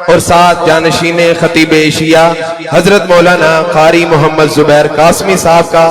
اور ساتھ جانشین خطیب ایشیا حضرت مولانا قاری محمد زبیر قاسمی صاحب کا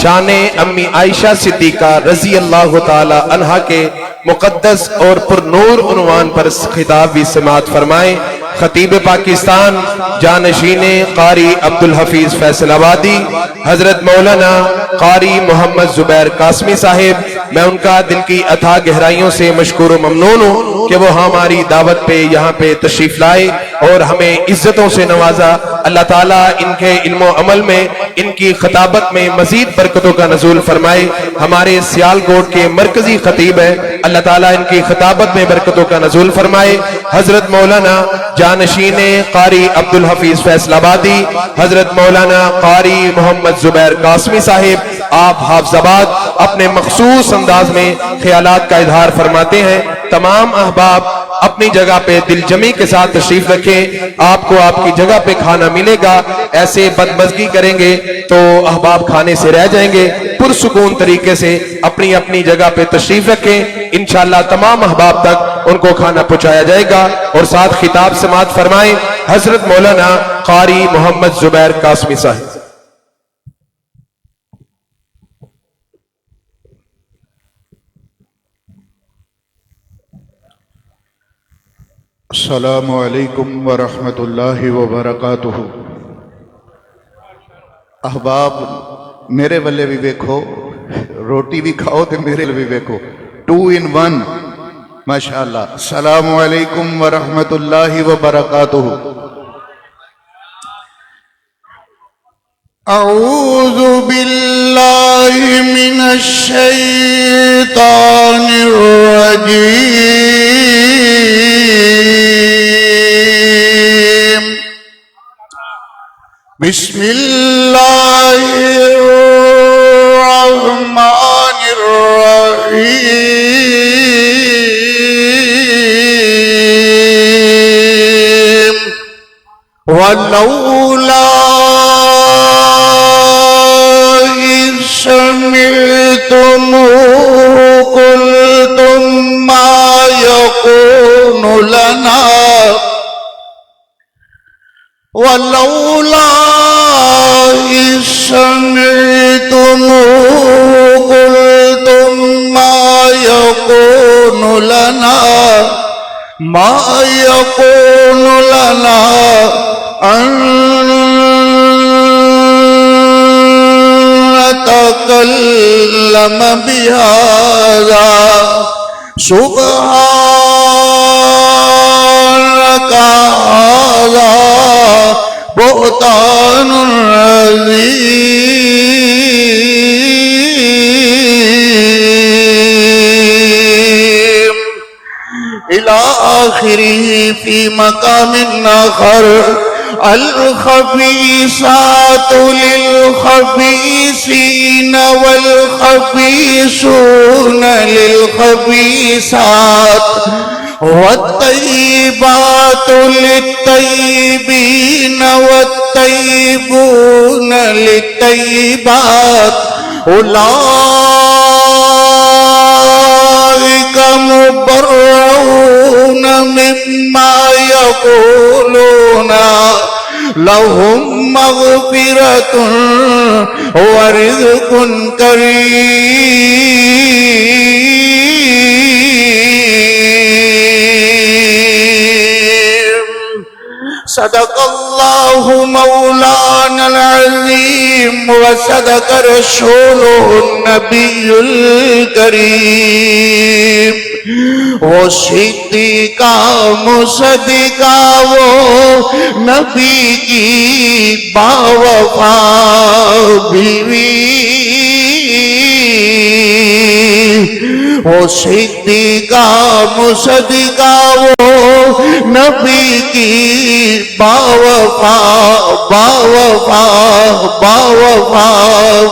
شان امی عائشہ صدیقہ رضی اللہ تعالی عنہا کے مقدس اور پر نور عنوان پر خطاب بھی سماعت فرمائیں۔ خطیب پاکستان جانشین قاری عبدالحفیظ فیصل آبادی حضرت مولانا قاری محمد زبیر قاسمی صاحب، میں ان کا دل کی اتھا گہرائیوں سے مشکور و ممنون ہوں کہ وہ ہماری دعوت پہ یہاں پہ تشریف لائے اور ہمیں عزتوں سے نوازا۔ اللہ تعالیٰ ان کے علم و عمل میں، ان کی خطابت میں مزید برکتوں کا نزول فرمائے۔ ہمارے سیالکوٹ کے مرکزی خطیب ہیں، اللہ تعالیٰ ان کی خطابت میں برکتوں کا نزول فرمائے۔ حضرت مولانا جانشین قاری عبدالحفیظ فیصل آبادی حضرت مولانا قاری محمد زبیر قاسمی صاحب، آپ حافظ آباد اپنے مخصوص انداز میں خیالات کا اظہار فرماتے ہیں۔ تمام احباب اپنی جگہ پہ دل جمی کے ساتھ تشریف رکھیں، آپ کو آپ کی جگہ پہ کھانا ملے گا۔ ایسے بدمزگی کریں گے تو احباب کھانے سے رہ جائیں گے۔ پرسکون طریقے سے اپنی اپنی جگہ پہ تشریف رکھیں، انشاءاللہ تمام احباب تک ان کو کھانا پہنچایا جائے گا۔ اور ساتھ خطاب سماعت فرمائیں حضرت مولانا قاری محمد زبیر قاسمی صاحب۔ السلام علیکم ورحمۃ اللہ وبرکاتہ۔ احباب میرے والے بھی ویکھو، روٹی بھی کھاؤ تے میرے بھی ویکھو، 2 in 1 ماشاءاللہ۔ السلام علیکم ورحمۃ اللہ وبرکاتہ۔ اعوذ باللہ من الشیطان الرجیم، بسم اللہ الرحمن الرحیم، ولولا إذ سمعتموه قلتم ما يكون لنا، ولولا إذ سمعتموه قلتم ما يكون لنا أن نتكلم بهذا، سبحانك هذا بهتان عظيم، إلى آخره في مقام آخر۔ الخبيثات للخبيثين والخبيثون للخبيثات، والطيبات للطيبين والطيبون للطيبات، أولئك مبرؤون مما يقولون، لهم مغفرة ورزق كريم۔ صدق اللہ مولانا العظیم وصدق رسولہ النبی الکریم۔ وہ صدیقہ مصدقہ وہ نبی کی باوفا بیوی، وہ صدیقہ مصدقہ وہ نبی کی باوفا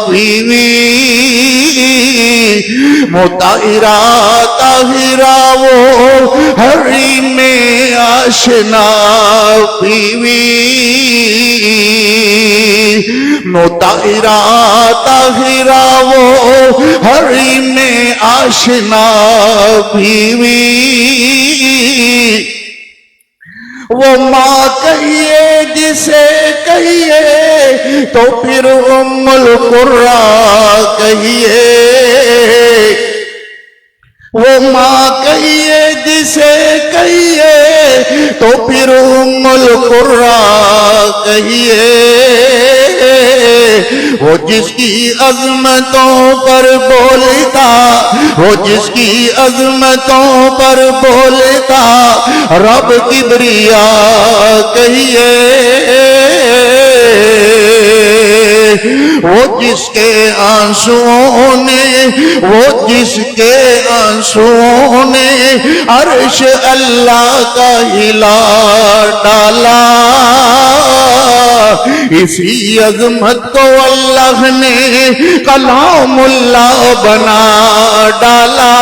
بیوی، مطہرہ طاہرہ وہ حریم آشنا بیوی، مطہرہ طاہرہ وہ حریم آشنا بیوی، وہ ماں کہیے جسے کہیے تو پھر ام القرا کہیے، وہ ماں کہیے جسے کہیے تو پھر ام القرا کہیے، وہ جس کی عظمتوں پر بولتا، وہ جس کی عظمتوں پر بولتا رب کبریا کہیے، وہ جس کے آنسوؤں نے، وہ جس کے آنسوؤں نے عرش اللہ کا ہلا ڈالا، اسی عظمت کو اللہ نے کلام اللہ بنا ڈالا،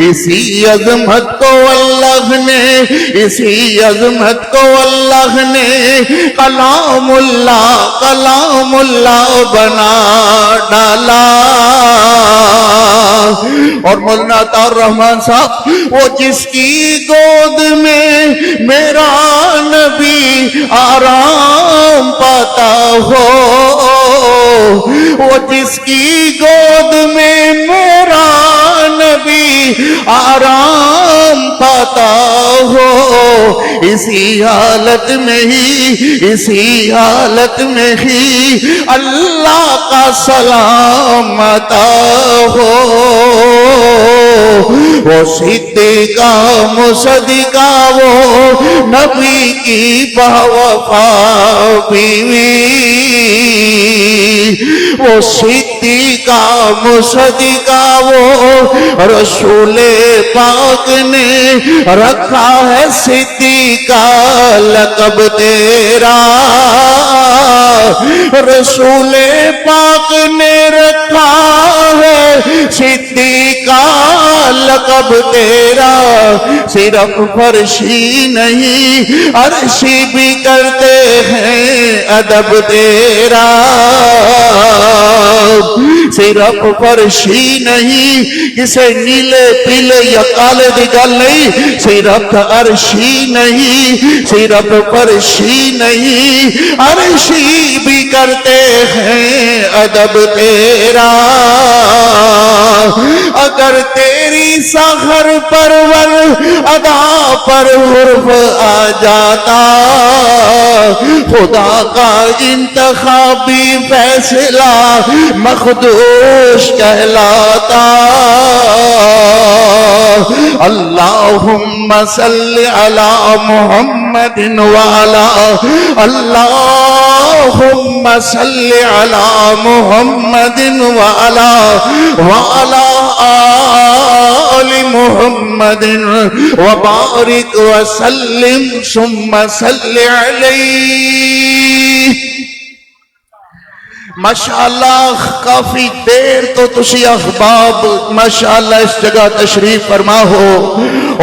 اسی عظمت کو اللہ نے، اسی عظمت کو اللہ نے کلام اللہ بنا ڈالا۔ اور مولانا عطا الرحمان صاحب، وہ جس کی گود میں میرا نبی آرام پاتا ہو، وہ جس کی گود میں میرا نبی آرام پاتا ہو، اسی حالت میں ہی، اسی حالت میں ہی اللہ کا سلام آتا ہو، وہ صدیقہ مصدقہ وہ نبی کی باوفا بیوی، وہ صدیقہ مصدقہ وہ رسول پاک نے رکھا ہے صدیقہ لقب تیرا، رسول پاک نے رکھا ہے صدیقہ لقب تیرا، صرف فرشی نہیں عرشی بھی کرتے ہیں ادب تیرا، صرف فرشی نہیں، کسے نیلے پیلے یا کالے دی گل نہیں، صرف عرشی نہیں، صرف فرشی نہیں، عرشی بھی کرتے ہیں ادب تیرا، اگر تیری سحر پرور ادا پر حرف آ جاتا، خدا کا انتخابی فیصلہ مخدوش کہلاتا، اللہم صلی علی محمد وعلا، اللہم صلی علی محمد وعلا آل محمد وبارک وسلم ثم صلی علیہ۔ ماشاءاللہ کافی دیر تو تسی احباب ماشاءاللہ اس جگہ تشریف فرما ہو،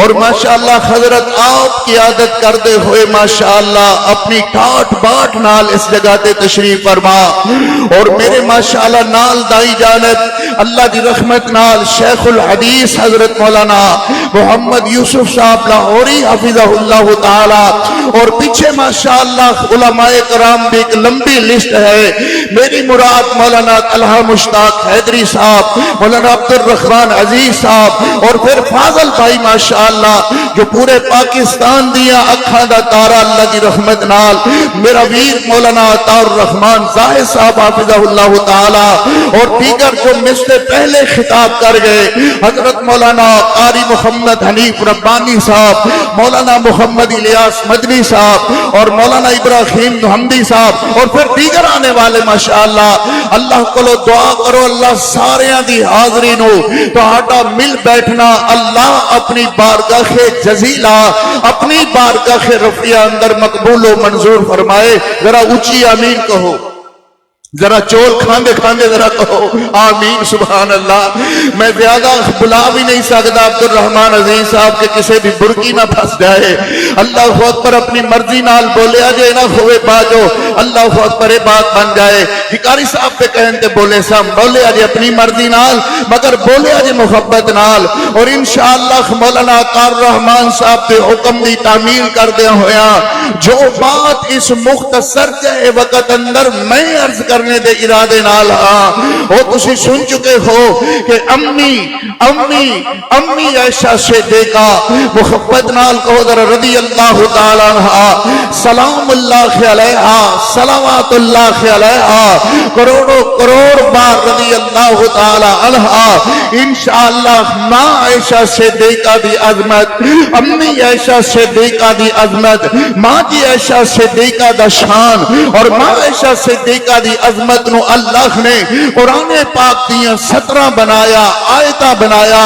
اور ماشاءاللہ حضرت آپ کی عادت کردے ہوئے ماشاءاللہ اپنی ٹھاٹ باٹ نال اس جگہ تے تشریف فرما، اور میرے ماشاءاللہ نال دائی جانب اللہ دی رحمت نال شیخ الحدیث حضرت مولانا محمد یوسف صاحب لاہوری حفظہ اللہ تعالی، اور پیچھے ماشاءاللہ علماء کرام بھی ایک لمبی لسٹ ہے، میری مراد مولانا طلحہ مشتاق حیدری صاحب، مولانا عبد الرحمن عزیز صاحب، اور پھر فاضل بھائی ماشاءاللہ جو پورے پاکستان دیا اکھاں دا تارا اللہ دی رحمت نال، میرا ویر مولانا عطا الرحمن زاہد صاحب حافظہ اللہ تعالی، اور دیگر جو مجھ سے پہلے خطاب کر گئے حضرت مولانا قاری محمد حنیف ربانی صاحب، مولانا محمد الیاس مدنی صاحب، اور مولانا ابراہیم محمدی صاحب، اور پھر دیگر آنے والے ماشاءاللہ اللہ کو دعا کرو اللہ سارے دی حاضری نو تہاڈا مل بیٹھنا اللہ اپنی بارگاہ جزیلہ، اپنی بارگاہ رفیع اندر مقبول و منظور فرمائے، ذرا اونچی آمین کہو۔ ذرا چول کھاندے کھاندے ذرا کہو آمین سبحان اللہ. میں زیادہ بلا بھی نہیں سکتا عبد الرحمان عزیز صاحب کے کسی بھی برکی نہ پھنس جائے. اللہ اکبر اپنی مرضی نال بولیا جے نہ ہوئے باجو اللہ اکبر یہ بات بن جائے. ہکاری صاحب پہ کہتے بولے سام بولیا جے اپنی مرضی نال مگر بولیا جے محبت نال. اور انشاءاللہ مولانا عطا الرحمان صاحب کے حکم دی تعمیل کردیا ہویا جو بات اس مختصر جے وقت اندر میں عرض کرنے دے ارادے نال ہاں وہ تسی سن چکے ہو کہ امی عائشہ صدیقہ محبت نال کہو ذرا رضی اللہ تعالی عنہا سلام اللہ علیہا صلوات اللہ علیہا کروڑوں کروڑ بار رضی اللہ تعالی عنہا. انشاءاللہ ماں عائشہ صدیقہ دی عظمت امی عائشہ صدیقہ دی عظمت ماں جی عائشہ صدیقہ دا شان اور ماں عائشہ صدیقہ دی عظمت نو اللہ نے قرآن پاک دیاں 17 بنایا آیتاں بنایا.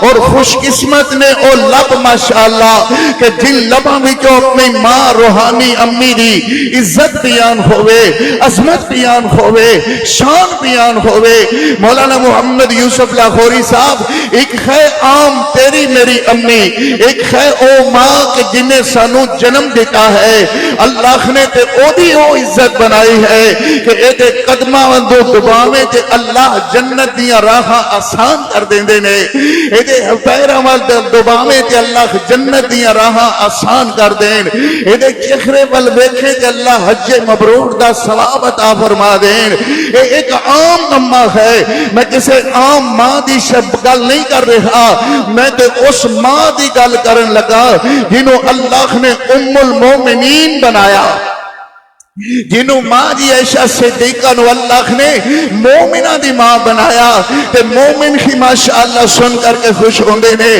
اور خوش قسمت نے او لب ماشاءاللہ کہ جن لباں وچوں اپنی ماں روحانی امی دی عزت بیان ہوئے عظمت بیان ہوئے شان بیان ہوئے. مولانا محمد یوسف لاہوری صاحب ایک ہے عام تیری میری امی ایک ہے او ماں کہ جنہیں سانو جنم دیتا ہے اللہ نے تے او دی او عزت بنائی ہے کہ اے دے قدمہ وندو دباویں تے اللہ جنت دیا راہاں آسان کر دیندے نے. اے دے پیرہ وال دباویں تے اللہ جنت دیا راہاں آسان کر دین. اے دے چہرے وال ویکھے تے اللہ حج مبرور دا ثواب عطا فرما دین. اے ایک عام اماں ہے میں کسے عام ماں دی شب گل نہیں کر رہا میں تے اس ماں دی گل کرن لگا جنہوں اللہ نے ام المومنین بنایا جنہوں ماں جی عائشہ صدیقہ نو اللہ نے مومنہ دی ماں بنایا. تے مومن ہی ماشاءاللہ سن کر کے خوش ہوندے نے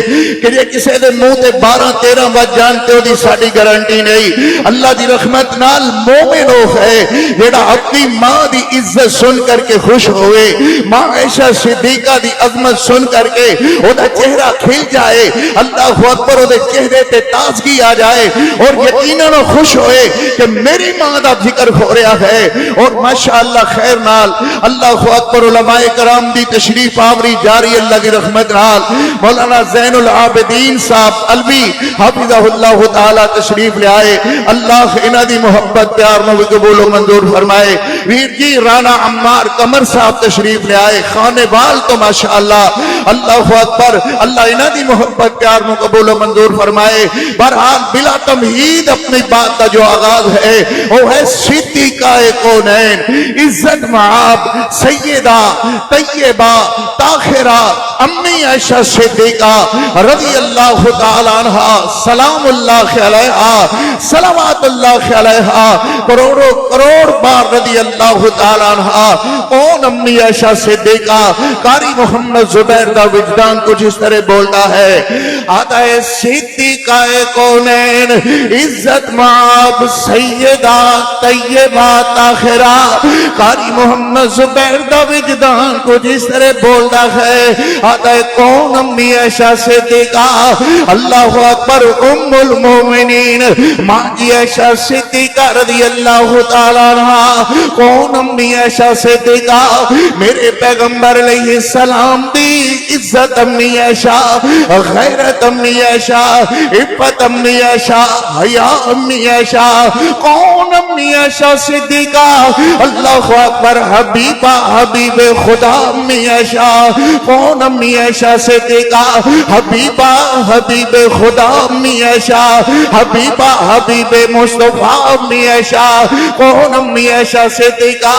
کہ یہ کسے دے منہ تے 12-13 وقت جانتے ہو دی ساڑی گارنٹی نہیں. اللہ دی رحمت نال مومن ہو ہے جیڑا اپنی ماں دی عزت سن کر کے خوش ہوئے ماں عائشہ صدیقہ دی عظمت سن کر کے او دا چہرہ کھل جائے اللہ اکبر او دے چہرے تے تازگی آ جائے اور یقیناً خوش ہوئے کہ میری ماں دا ذکر ہو رہا ہے. اور ماشاءاللہ خیر نال اللہ اکبر علماء کرام دی تشریف آوری جاری اللہ کی رحمت نال مولانا زین العابدین صاحب علوی حفظہ اللہ تعالی تشریف لے آئے. اللہ انہ دی محبت پیار نو قبول و منظور فرمائے. ویر جی رانا عمار قمر صاحب تشریف لے آئے خانے وال تو ماشاءاللہ اللہ اکبر اللہ انہ دی محبت پیار نو قبول و منظور فرمائے. بہرحال بلا تمہید اپنی بات کا جو آغاز ہے وہ ہے صدیقہ کونین عزت معاب سیدہ طیبہ طاہرہ امی عائشہ صدیقہ رضی اللہ تعالی عنہ سلام اللہ علیہا صلوات اللہ علیہا کروڑوں کروڑ بار رضی اللہ تعالی عنہ. کون امی عائشہ صدیقہ قاری محمد زبیر دا وجدان کچھ اس طرح بولتا ہے آتا ہے صدیقہ کونین عزت معاب سیدہ طیبہ طاہرہ. قاری محمد زبیر دا وجدان کچھ اس طرح بولتا ہے آتا ہے کون امی عائشہ صدیقہ اللہ اکبر ام المومنین ماں جی عائشہ صدیقہ رضی اللہ تعالی عنہ. کون امی عائشہ صدیقہ میرے پیغمبر علیہ السلام دی عزت امی عائشہ غیرت امی عائشہ عفت امی عائشہ حیا امی عائشہ. کون امی عائشہ صدیقہ اللہ اکبر حبیبہ حبیب خدا امی عائشہ. کون امی عائشہ صدیقہ حبیبہ حبیب خدا امی عائشہ حبیبہ حبیب مصطفیٰ امی عائشہ. کون امی عائشہ صدیقہ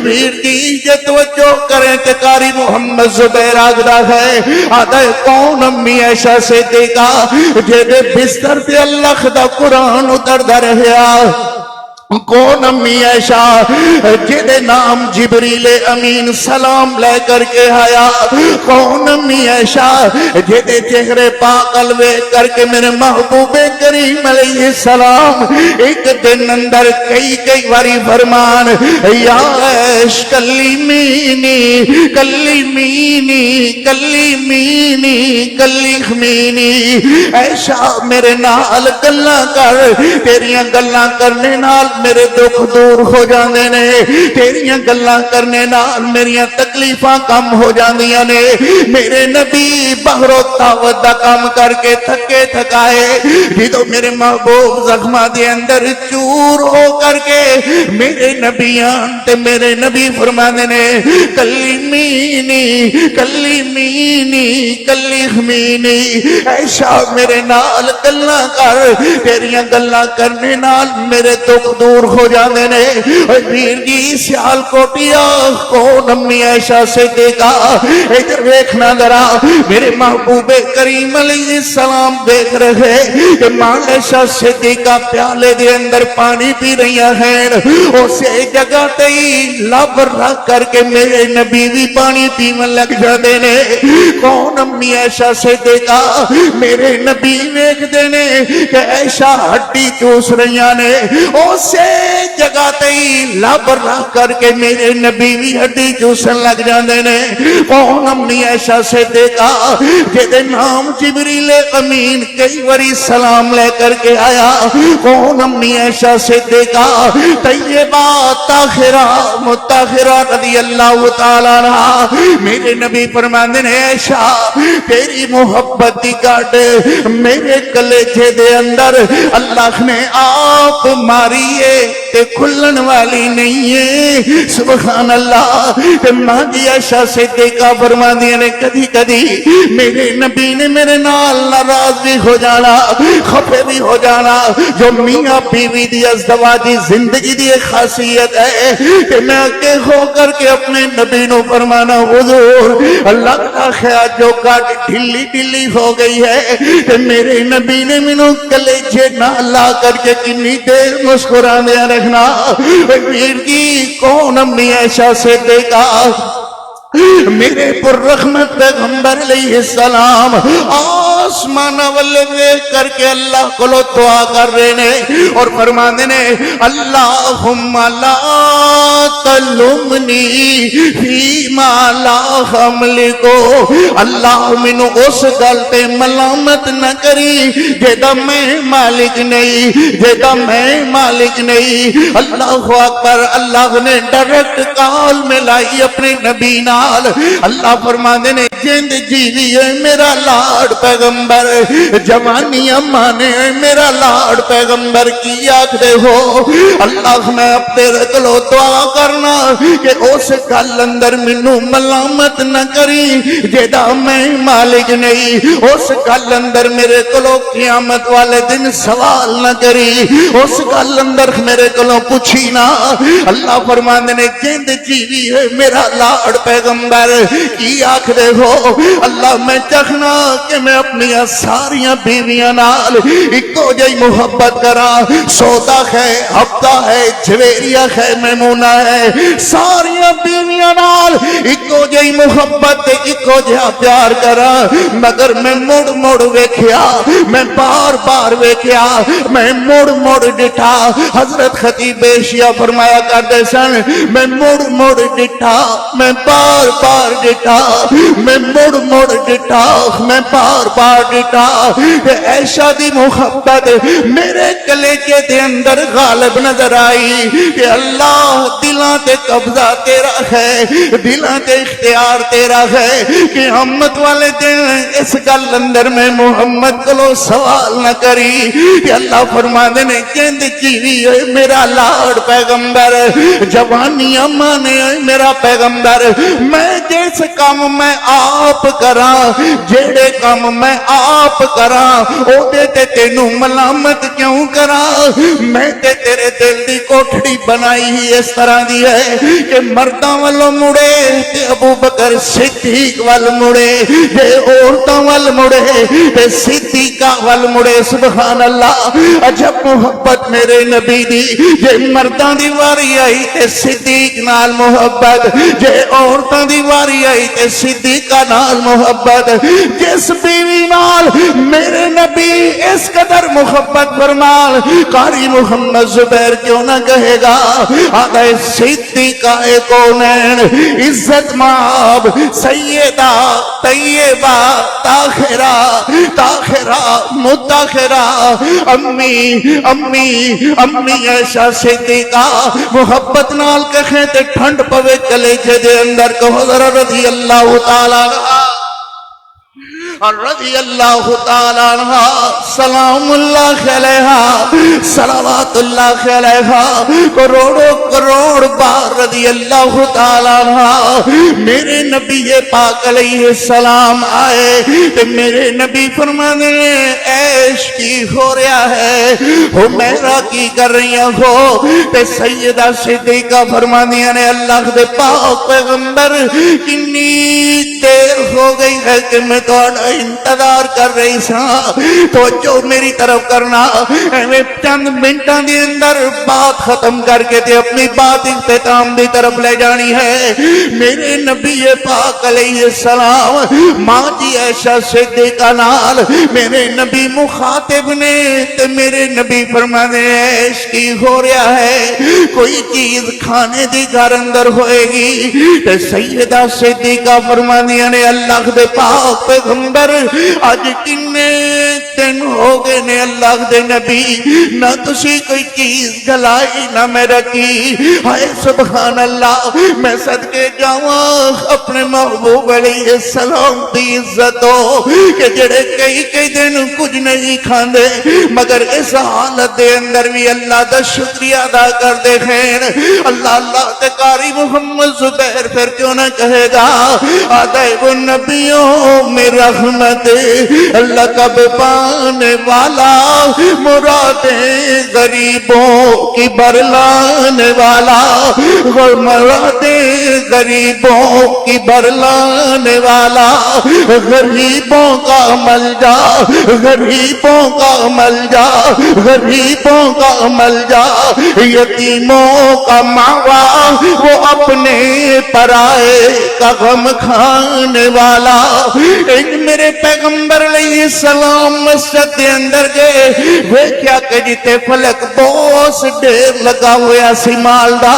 ویر کی یہ توجہ کریں کہ قاری محمد زبیر آگدہ ہے آدھا ہے کون امی عائشہ صدیقہ جیدے بستر پہ اللہ دا قرآن اتر دا رہیا. کون امی عائشہ جیدے نام جبریل امین سلام لے کر کے آیا. کون امی عائشہ جیدے چہرے پاک الوے کر کے میرے محبوب کریم علیہ السلام ایک دن اندر کئی واری فرمان یا عائش کلیمینی کلیمینی کلیمینی کلیمینی عائشہ میرے نال گلاں کر تیریاں گلاں کرنے نال میرے دکھ دور ہو جاندے نے تیریاں گلاں کرنے نال میریاں تکلیفاں کم ہو جاندیاں نے میرے نبی بہرو دعوت دا کام کر کے تھکے تھکائے جدو میرے محبوب زخماں دے اندر چور ہو کر کے میرے نبیان تے میرے نبی فرماندے نے کلیمینی کلیمینی کلیمینی ایشا میرے نال گلاں کر تیریاں گلاں کرنے نال میرے دکھ دور ہو جاندے نے اے ویر جی سیال کوٹیا کون امی عائشہ سے دیکھا ادھر دیکھنا ذرا میرے محبوب کریم علیہ السلام دیکھ رہے کہ ماں عائشہ سے دیکھا پیالے دے اندر پانی پی رہی ہیں اسے جگہ تے لب رکھ کر کے میرے نبی بھی پانی پیون لگ جاندے نے کون امی عائشہ سے دیکھا میرے نبی ویکھ دے نے کہ عائشہ ہڈی چوس رہی نے اسے جگہ تے لب رکھ کر کے میرے نبی بھی ہڈی چوسن لگ جاندے نے کون امی عائشہ سے دیکھا جے نام جبریل امین کئی وری سلام لے کر کے آیا کون امی عائشہ سے دیکھا طیبہ طاہرہ مطہرہ رضی اللہ تعالی عنہا میرے نبی فرماندے نے عائشہ تیری محبت دی گاڈ میرے کلیجے دے اندر اللہ نے آپ ماری ہے تے کھلن والی نہیں ہے سبحان اللہ تے ماں جی عائشہ صدیقہ فرماندی نے کدی کدی میرے نبی نے میرے نال ناراض بھی ہو جانا خفے بھی ہو جانا جو میاں بیوی دی ازدواجی زندگی دی خاصیت ہے کہ میں کہ ہو کر کے اپنے نبی نو فرمانا حضور اللہ کا خیال جو کاٹ ڈھلی ڈھلی ہو گئی ہے کہ میرے نبی نے منو کلیجے نہ لا کر کے کنی دیر مسکرانے رکھنا ویر کی کون امی عائشہ سے دیکھا میرے پر رحمت پیغمبر علیہ السلام آسمان والے دیکھ کر کے اللہ کو دعا کر رہے نے اور فرماندے نے اللہم لا تلمنی فیما لا حملکو اللہ منو اس گلتے ملامت نہ کری جیدہ میں مالک نہیں جیدہ میں مالک نہیں اللہ اکبر اللہ نے ڈائریکٹ کال میں لائی اپنے نبی نال اللہ فرماندے نے جند جیوی ہے میرا لاڈ پیغمبر جوانی امانے میرا لاڈ پیغمبر کی آکھدے ہو اللہ میں اپنے رکلو دعا کرنا کہ اس گل اندر منو ملامت نہ کری جیدہ میں مالک نہیں اس گل اندر میرے کلو قیامت والے دن سوال نہ کری اس گل اندر میرے کلو پوچھی نہ اللہ فرماندے نے جند جیوی ہے میرا لاڈ پیغمبر کی آکھدے ہو اللہ میں چاہنا کہ میں اپنی ساریاں بیویاں نال ایکو جئی محبت کرا سودا ہے ہفتہ ہے جویریہ ہے میمونہ ہے ساریاں بیویاں نال ایکو جئی محبت ایکو جہا پیار کرا مگر میں مڑ مڑ ویکھیا میں بار بار ویکھیا میں مڑ مڑ ڈٹھا حضرت خطیب ایشیا فرمایا کرتے سن میں مڑ مڑ ڈٹھا میں بار بار ڈٹھا میں مڑ مڑ ڈٹھا میں بار بار ڈٹھا عائشہ دی محبت میرے کلیجے دے اندر غالب نظر آئی کہ اللہ دلاں تے قبضہ تیرا ہے دلاں تے اختیار تیرا ہے کہ امت والے دن اس گل اندر میں محمد کو سوال نہ کری کہ اللہ فرماندے نے جند جیوی ہے میرا لاڈ پیغمبر جوانی امانے میرا پیغمبر میں جس کام میں آپ کرا جیڑے کام میں آپ کرا او دے تے تینوں ملامت کیوں کرا میں تے تیرے دل دی کوٹھڑی بنائی ہی اس طرح دی ہے کہ مرداں والوں مڑے تے ابو بکر صدیق وال مڑے تے عورتاں وال مڑے تے صدیقہ وال مڑے سبحان اللہ عجب محبت میرے نبی دی جے مرداں دی واری آئی تے صدیق نال محبت جے عورتاں دی واری آئی تے صدیقہ نال محبت جس بیوی نال میرے نبی اس قدر محبت فرمان قاری محمد زبیر کیوں نہ کہے گا آدھے صدیقہ کونین عزت مآب سیدہ طیبہ تاخرہ متاخرہ امی عائشہ صدیقہ محبت نال کہیں تے ٹھنڈ پوے کلیجے دے اندر کہو ذرا رضی اللہ تعالیٰ رضی اللہ تعالیٰ عنہ سلام اللہ علیہ صلوات اللہ علیہ کروڑ بار رضی اللہ تعالیٰ عنہ میرے نبی پاک علیہ السلام آئے تو میرے نبی فرمانے عیش کی ہو رہا ہے حمیرہ کی کر رہی ہو تے سیدہ صدیقہ فرمانے نے اللہ دے پاک پیغمبر کنی دیر ہو گئی ہے کہ میں تو انتظار کر رہی سا تو جو میری طرف کرنا میں چند منٹاں دی اندر بات ختم کر کے تے اپنی بات اختتام دی طرف لے جانی ہے میرے نبی پاک علیہ السلام ماں جی عائشہ صدیقہ نال میرے نبی مخاطب نے تے میرے نبی فرمانے عیش کی ہو رہا ہے کوئی چیز کھانے دی گھر اندر ہوئے گی تے سیدہ صدیقہ فرمانے نے اللہ دے پاک پیغمبر آج کنے دن ہو گئے نے اللہ دے نبی نہ تسی کوئی چیز گلائی نہ میں رکھی ہائے سبحان اللہ میں صدقے جاواں اپنے محبوب علیہ السلام دی عزت ہو کہ جڑے کئی دن کچھ نہیں کھاندے مگر اس حالت دے اندر بھی اللہ دا شکریہ ادا کر دے خیر اللہ تے قاری محمد زبیر پھر کیوں نہ کہے گا آدھے وہ نبیوں میں رحمت لقب پانے والا مرادیں غریبوں کی برلانے والا مرادیں غریبوں کی برلانے والا غریبوں کا ملجا غریبوں کا ملجا غریبوں کا ملجا یتیموں کا ماوا وہ اپنے پرائے کا غم کھانے والا میرے پیغمبر علیہ السلام مسجد کے اندر گئے وہ کیا کہ جتے فلک بوس ڈیر لگا ہویا سی مالدہ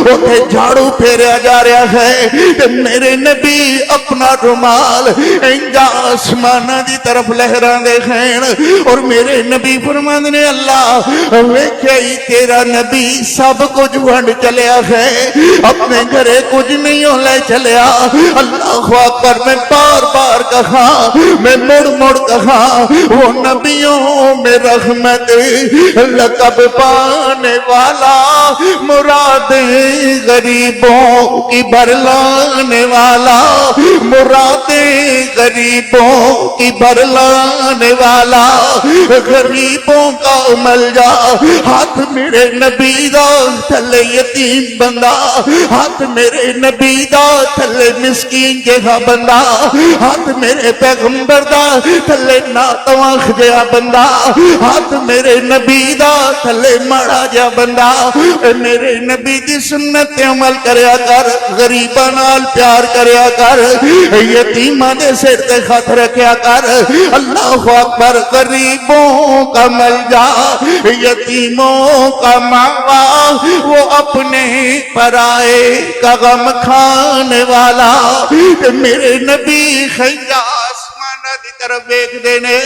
اوتھے جھاڑو پھیریا جا رہا ہے کہ میرے نبی اپنا رومال انجا آسمانہ دی طرف لہران دے خین اور میرے نبی فرمان نے اللہ وہ کیا ہی تیرا نبی سب کچھ ونڈ چلیا ہے اپنے گھرے کچھ نہیں ہو لے چلیا اللہ اکبر میں بار کہا میں مڑ کہا وہ نبیوں میں رحمت لقب پانے والا مرادیں غریبوں کی برلانے والا مرادیں غریبوں کی برلانے والا غریبوں کا ملجا ہاتھ میرے نبی دا تھلے یتیم بندہ ہاتھ میرے نبی دا تھلے مسکین جہا بندہ ہاتھ میرے پیغمبر دا تھلے ناتواخ جہا بندہ ہاتھ میرے نبی دا تھلے مڑا جہا بندہ میرے نبی دی سنت عمل کریا کر غریبہ نال پیار کریا کر یتیمہ دے سر تے خط رکھیا کر اللہ اکبر غریبوں کا ملجا یتیموں کا ماوا وہ اپنے پرائے کا غم کھانے والا میرے نبی خیجہ آسمانہ دی طرف بیک دینے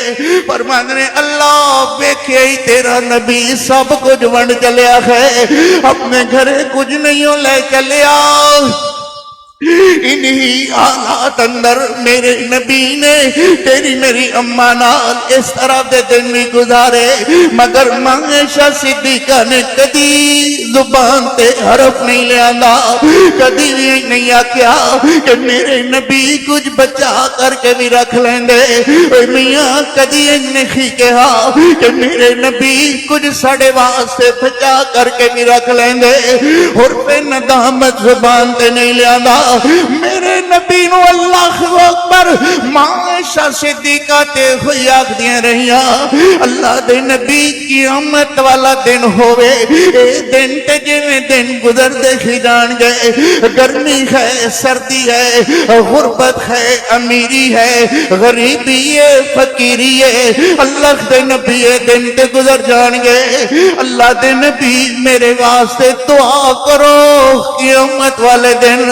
فرمان نے اللہ بیکھے ہی تیرا نبی سب کچھ ونڈ چلیا ہے اپنے گھرے کچھ نہیں لے چلیا انہی حالات اندر میرے نبی نے تیری میری اماں نال اس طرح دے دن بھی گزارے مگر عائشہ صدیقہ نے کدی زبان تے حرف نہیں لے آندا کدی بھی نہیں آکیا کہ میرے نبی کچھ بچا کر کے بھی رکھ لیں دے میاں کدی نہیں کہا کہ میرے نبی کچھ ساڑے واسطے بچا کر کے بھی رکھ لیں دے اور پہ ندامت زبان تے نہیں لے آندا میرے میرے نبی نو اللہ اکبر ماں عائشہ صدیقہ تے ہوئی آگ دیا رہیا اللہ دے نبی قیامت والا دن ہوئے اے دن تے جویں دن گزر دے ہی جان گئے گرمی ہے سردی ہے غربت ہے امیری ہے غریبی ہے فقیری ہے اللہ دے نبی اے دن تے گزر جان گئے اللہ دے نبی میرے واسطے دعا کرو قیامت والے دن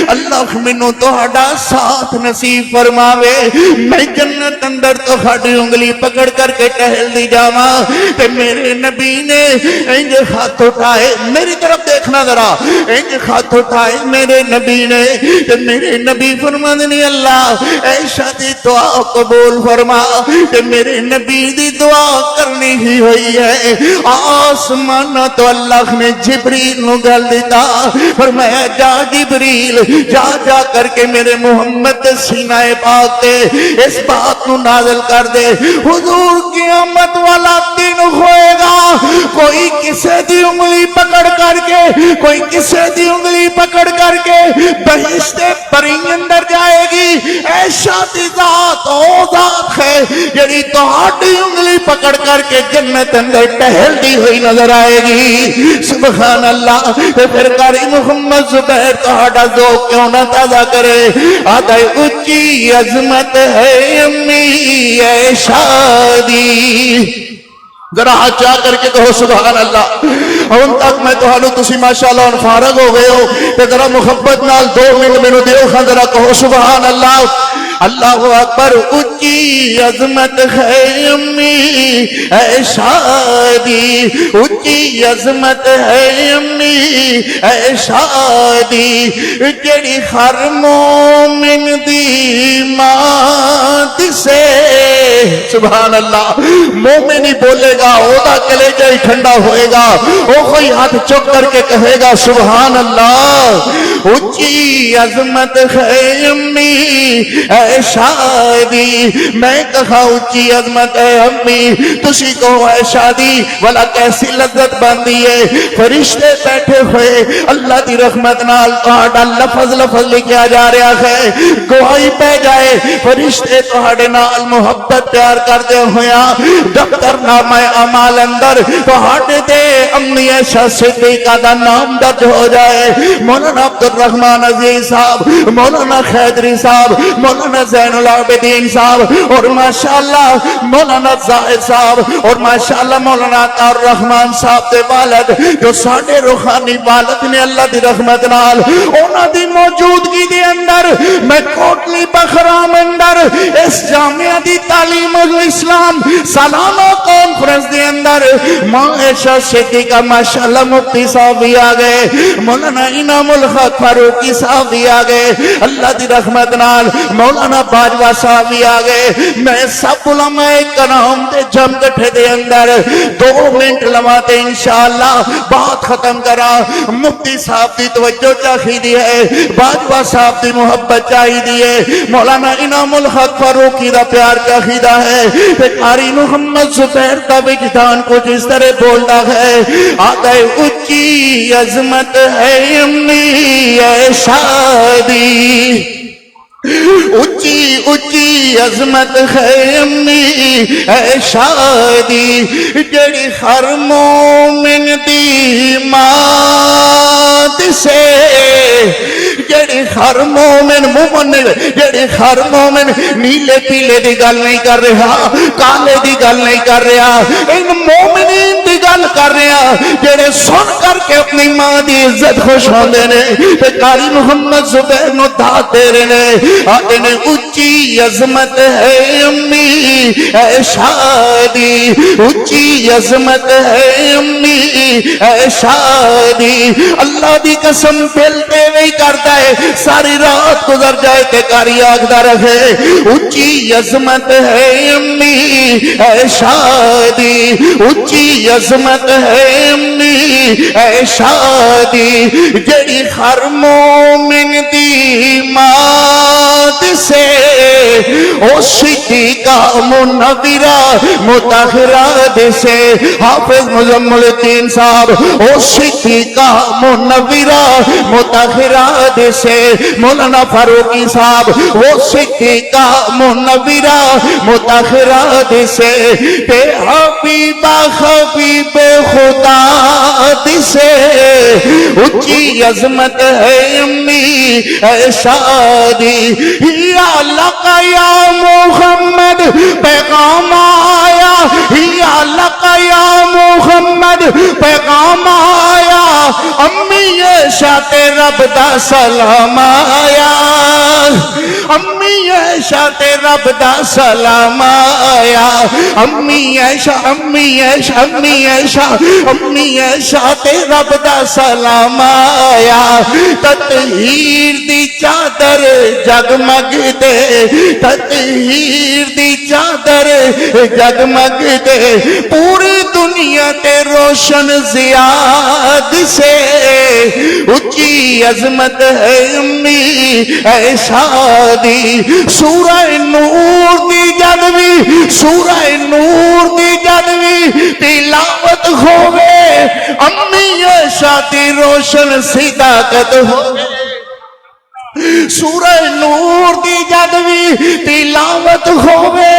اللہ منو تہاڈا ساتھ نصیب فرماوے میں جنت اندر تہاڈی انگلی پکڑ کر کے ٹہل دی جاواں تے میرے نبی نے انج ہاتھ اٹھائے میری طرف دیکھنا ذرا انج ہاتھ اٹھائے میرے نبی نے تے میرے نبی فرماندے نے اللہ عائشہ دی دعا قبول فرما تے میرے نبی دی دعا کرنی ہی ہوئی ہے آسمان تو اللہ نے جبریل نو گل دیتا فرمایا جا جبریل جا جا کر کے میرے محمد سینہ پاک تے اس بات نو نازل کر دے حضور قیامت والا دن ہوئے گا کوئی کسے دی انگلی پکڑ کر کے کوئی کسے دی انگلی پکڑ کر کے بہشت پری اندر جائے گی عائشہ دی ذات او ذات ہے جڑی تہاڈی انگلی پکڑ کر کے جنت اندر ٹہلتی ہوئی نظر آئے گی سبحان اللہ پھر قاری محمد زبیر تہاڈا ذوق کیوں نہ تازہ کرے آدھے اونچی عظمت ہے امی عائشہ دی ذرا ہاتھ چاہ کر کے کہو سبحان اللہ ہن تک میں تہانوں تسی ماشاءاللہ ان فارغ ہو گئے ہو تے ذرا محبت نال 2 منٹ مینوں دیو خاں ذرا کہو سبحان اللہ اللہ اکبر اونچی عظمت ہے امی عائشہ دی اونچی عظمت ہے امی عائشہ دی جڑی ہر مومن دی ماں دسے سبحان اللہ مومن ہی بولے گا اودا کلیجہ ہی ٹھنڈا ہوئے گا وہ کوئی ہاتھ چک کر کے کہے گا سبحان اللہ اونچی عظمت ہے امی عائشہ دی میں کہا اونچی عظمت ہے امی تسی کو عائشہ دی والا کیسی لذت باندھی ہے فرشتے بیٹھے ہوئے اللہ دی رحمت نال تہاڈا لفظ لکھیا جا رہا ہے گواہی پہ جائے فرشتے تہاڈے نال محبت پیار کردے ہویا دفتر نامہ اعمال اندر تہاڈے تے امی عائشہ صدیقہ دا نام درج ہو جائے مولانا عبد الرحمن عزیز صاحب مولانا خیدری صاحب مولانا زین العابدین صاحب اور ماشاءاللہ مولانا زاہد صاحب اور ماشاءاللہ مولانا عطا الرحمن صاحب دے والد جو ساڈے روحانی والد نے اللہ دی رحمت نال انہاں دی موجودگی دے اندر میں کوٹلی بخرام اندر اس جامعہ دی تعلیم الاسلام سالانہ کانفرنس دے اندر ماں عائشہ صدیقہ ماشاءاللہ مفتی صاحب بھی آ گئے مولانا انعام الحق فاروقی صاحب بھی آ گئے اللہ دی رحمت نال مولانا باجوہ صاحب بھی آ گئے میں سب علماء کرام دے جم کٹھے دے اندر 2 منٹ لماتے انشاءاللہ بات ختم کرا مفتی صاحب دی توجہ چاہیے ہے باجوہ صاحب دی محبت چاہیے ہے مولانا انعام الحق فاروقی دا پیار چاہیے ہے قاری محمد زبیر دا وجدان کو جس طرح بولتا ہے آدھے اونچی عظمت ہے امی عائشہ دی اونچی اونچی عظمت ہے امی عائشہ دی جڑی ہر مومن دی ماں دسے جڑی ہر مومن جڑی ہر مومن نیلے پیلے دی گل نہیں کر رہا کالے دی گل نہیں کر رہا ان مومنین دی گل کر رہا جڑے سن کر کے اپنی ماں دی عزت خوش ہوندے نے تے قاری محمد زبیر نو داد دے رہے نے آتے نے اونچی عظمت ہے امی عائشہ دی اونچی عظمت ہے امی عائشہ دی اللہ دی قسم دل تے وہی کرتا ہے ساری رات گزر جائے تے قاری آگدا رہے اونچی عظمت ہے امی عائشہ دی اونچی عظمت ہے امی اے شادی جڑی ہر مومن دی مات سے او صدیقہ منورہ مطہرہ سے حافظ مزمل الدین صاحب او صدیقہ منورہ مطہرہ سے مولانا فاروقی صاحب وہ صدیقہ منورہ مطہرہ سے تے حبیبہ حبیب خدا سے اونچی عظمت ہے امی اے شادی یا لقا یا محمد پیغام آیا یا لقا یا محمد پیغام آیا امی عائشہ تے رب دا سلام آیا امی عائشہ تے رب دا سلام آیا امی عائشہ امی عائشہ امی عائشہ امی عائشہ تے رب دا سلام آیا تطہیر دی چادر جگمگ دے تطہیر دی چادر جگمگ دے پوری دنیا تے روشن زیاد سے اونچی عظمت ہے امی اے شادی سورہ نور دی جدوی سورہ نور دی جدوی تلاوت ہوئے امی عائشہ دی روشن صداقت ہوئے سورہ نور دی جدوی تلاوت ہوئے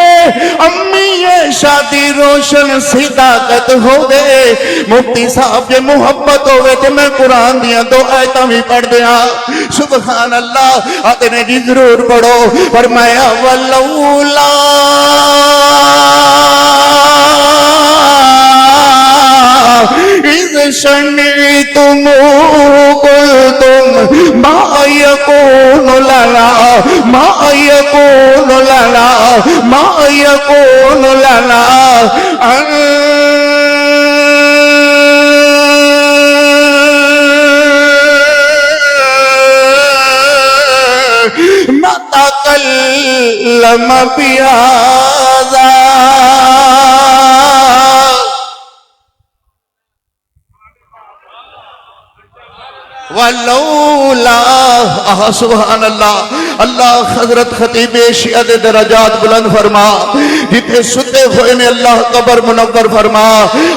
امی عائشہ دی روشن صداقت ہوئے مفتی صاحب جے محبت ہوئے تے میں قرآن دیا دو آیتاں بھی پڑھ دیا سبحان اللہ آتے نے جی ضرور پڑھو فرمایا ولولا اذ سمعتم قلتم ما يكون لنا ما يكون لنا ما يكون لنا أن نتكلم بهذا ولولا سبحان اللہ اللہ حضرت خطیب شیعہ دے درجات بلند فرما جتے ستے ہوئے نے اللہ قبر منور فرما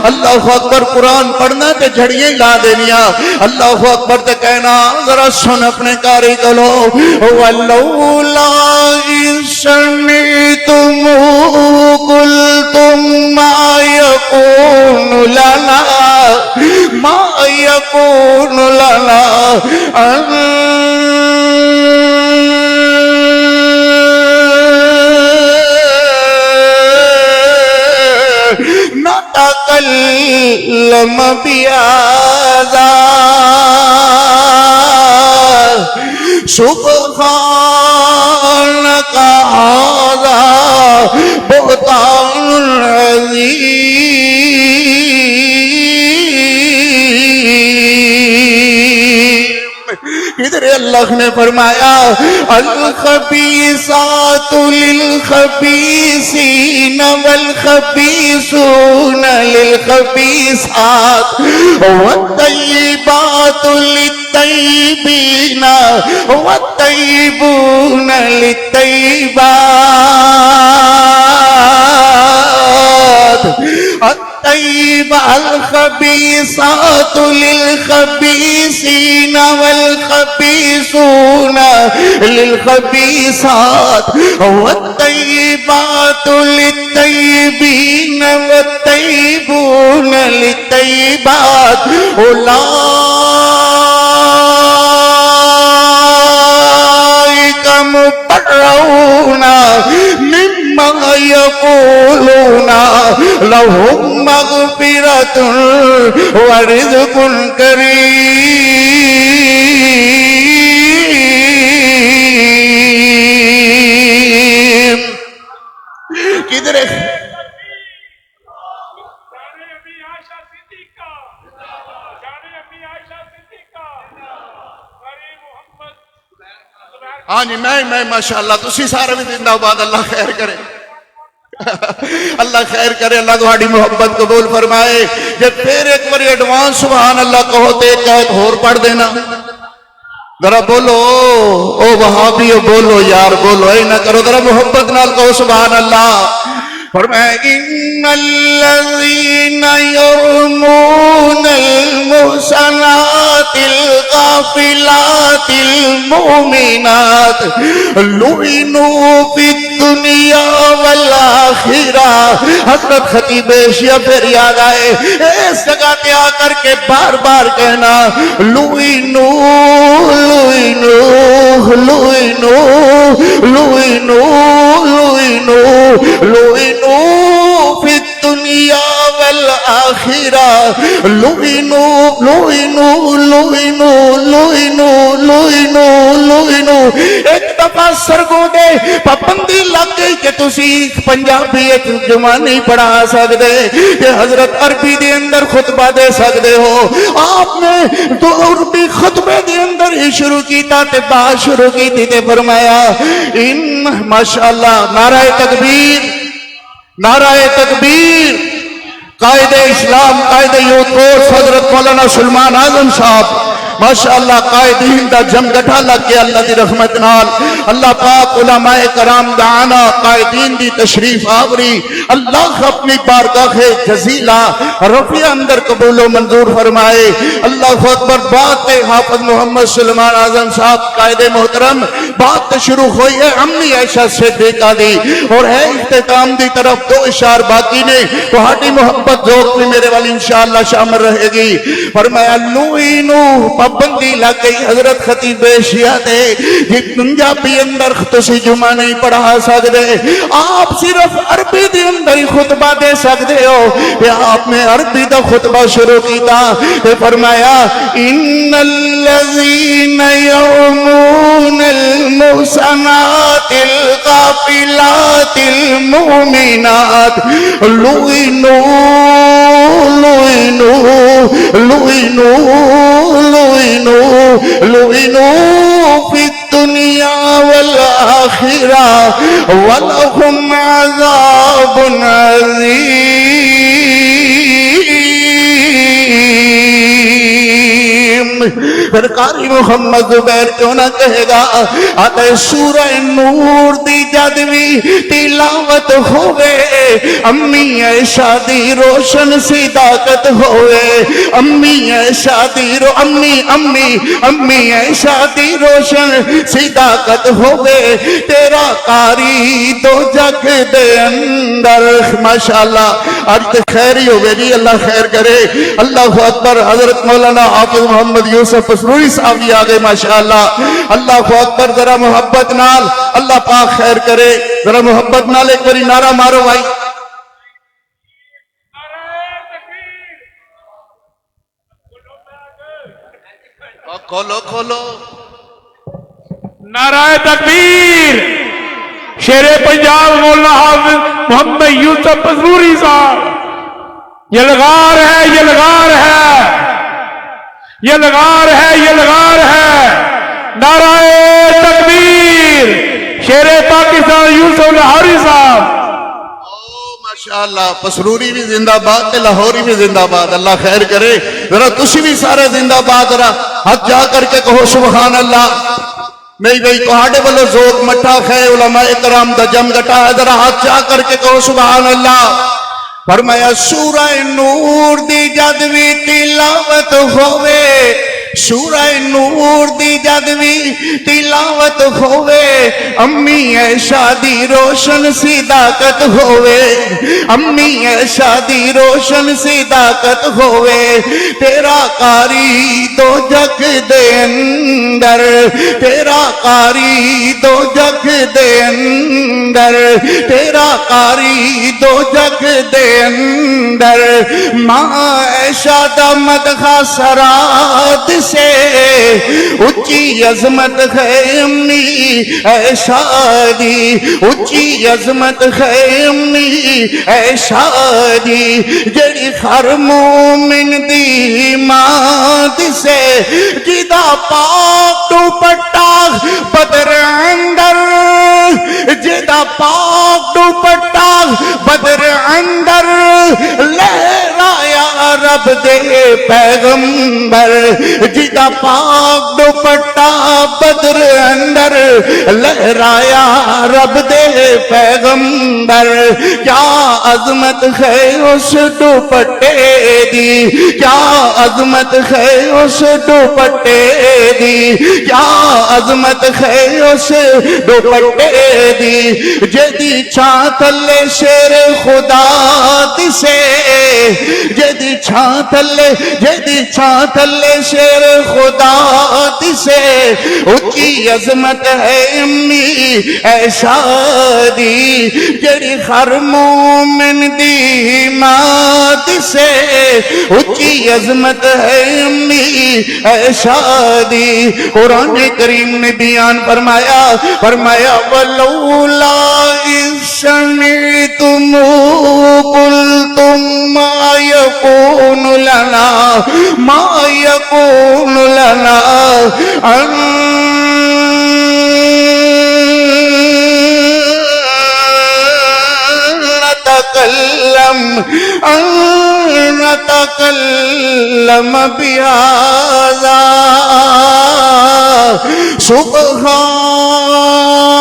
اللہ اکبر قرآن پڑھنا تے جھڑیاں لا دینیا اللہ اکبر تے کہنا ذرا سن اپنے کاری کلو ولولا سمعتم قلتم ما يكون لنا ما يكون لنا نتكلم بهذا سبحانك هذا بهتان عظيم ادھر اللہ نے فرمایا الخبیثات للخبیثین والخبیثون للخبیثات والطیبات للطیبین والطیبون للطیبات الخبیثات للخبیثین والخبیثون للخبیثات والطیبات للطیبین والطیبون للطیبات اولئک مبرؤون مما یقولون لهم مغفرۃ ورزق کریم کدھر ہاں جی میں ماشاءاللہ تسی سارے بھی زندہ باد اللہ خیر کرے اللہ خیر کرے، اللہ تہاڈی محبت قبول فرمائے۔ جب پھر ایک بار ایڈوانس سبحان اللہ کہو تے ایک آیت اور پڑھ دینا، ذرا بولو او وہابیو، بولو یار، بولو، اے نہ کرو، ذرا محبت نال کہو سبحان اللہ۔ فرمایا ان الذین یرمون المحصنات الغافلات المؤمنات لعنوا فی الدنیا والآخرہ۔ حضرت خطیب ایشیا پھر یاد آئے، اس جگہ پہ آ کر کے بار بار کہنا لعنوا لعنوا لعنوا لعنوا لعنوا فی الدنیا والآخرہ، لعنوا لعنوا لعنوا لعنوا لعنوا لعنوا۔ ایک دفعہ سرگوں دے پابندی لگ گئی کہ تسی پنجابی ایک جمعہ نہیں پڑھا سکتے، کہ حضرت عربی دے اندر خطبہ دے سکتے ہو۔ آپ نے تو عربی خطبے دے اندر ہی شروع کیتا تے بات شروع کی تھی تے فرمایا ان ماشاءاللہ، نعرہ تکبیر، نعرہ تکبیر۔ قائد اسلام، قائد یوتھ فورس حضرت مولانا سلمان اعظم صاحب ماشاءاللہ قائدین دا جمگٹھا لگ گیا اللہ دی رحمت نال۔ اللہ پاک علماء کرام دعانا قائدین دی تشریف آوری، اللہ اپنی بارگاہ جزیلہ رفیع اندر قبول و منظور فرمائے۔ اللہ اکبر۔ بات حافظ محمد سلمان اعظم صاحب قائد محترم، بات شروع ہوئی ہے امی عائشہ صدیقہ دی، اور ہے اختتام دی طرف دو اشار باقی نے، تو ہاٹی محبت ذوق میں میرے والی انشاءاللہ شامل رہے گی۔ فرمایا لعنوا، پابندی لگ گئی حضرت خطیب ایشیا دے، یہ پنجابی اندر تسی جمعہ نہیں پڑھا سکتے، آپ صرف عربی دے اندر ہی خطبہ دے سکتے ہو، کہ آپ نے عربی دا خطبہ شروع کیتا، فرمایا ان الذین یرمون المحصنات الغافلات المؤمنات لعنوا لعنوا لعنوا لعنوا لعنوا فی الدنیا والآخرہ ولہم عذاب عظیم۔ پھر قاری محمد زبیر کیوں نہ کہے گا، آتے سورہ نور دی جدوی تلاوت ہوئے، امی عائشہ دی روشن صداقت ہوئے، امی عائشہ دی امی عائشہ دی روشن صداقت ہوئے، تیرا قاری دو جگ دے اندر ماشاءاللہ آج خیری ہوئے جی، اللہ خیر کرے۔ اللہ اکبر۔ حضرت مولانا حافظ محمد یوسف پسروری صاحب بھی آگئے ماشاءاللہ، اللہ اکبر۔ ذرا محبت نال اللہ پاک خیر کرے، ذرا محبت نال ایک باری نعرہ مارو بھائی۔ کھولو کھولو نعرہ تکبیر۔ شیر پنجاب مولانا حافظ محمد یوسف پسروری صاحب، یلغار ہے، یلغار ہے، یلغار ہے، یلغار ہے۔ نعرہ تکبیر۔ شیر پاکستان یوسف لاہوری صاحب، ماشاءاللہ۔ پسروری بھی زندہ باد تے لاہوری بھی زندہ باد، اللہ خیر کرے۔ ذرا تسی بھی سارے زندہ باد، ذرا ہاتھ جا کر کے کہو سبحان اللہ۔ نہیں بھئی کوہاڑے والو ذوق مٹھا خے، علماء کرام دا جم گٹا ہے، ذرا ہاتھ جا کر کے کہو سبحان اللہ۔ فرمایا سورہ نور دی جدوی تلاوت ہوئے، سورہ نور دی جدوی تلاوت ہوئے، امی عائشہ دی روشن صداقت ہوئے، امی عائشہ دی روشن صداقت ہوئے، تیرا قاری دو جگ دے اندر، تیرا قاری دو جگ دے اندر، تیرا قاری دو جگ دے اندر، ماں عائشہ دا مدخہ سرات سے اونچی عظمت ہے امی اے شادی اونچی عظمت ہے امی اے شادی جڑی ہر مومن دی ماں سے جدا پاک دوپٹہ بدر اندر جدا پاک دوپٹہ بدر اندر لہرایا رب دے پیغمبر جدا پاک دوپٹہ بدر اندر لہرایا رب دے پیغمبر کیا عظمت ہے اس دوپٹے دی کیا عظمت ہے اس دوپٹے دی کیا عظمت ہے اس دوپٹے دی جدی چھاں تھلے شیر خدا دسے جدی چھاں تھلے شیر خدا دسے اونچی عظمت ہے امی اے شادی جڑی ہر مومن دی ماں دسے اونچی عظمت ہے امی اے شادی قرآن کریم نے بیان فرمایا ولولا اذ سمعتم قلتم ما يكون لنا ان نتكلم بهذا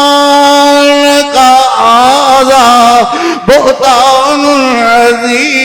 سبحانك هذا بهتان عظيم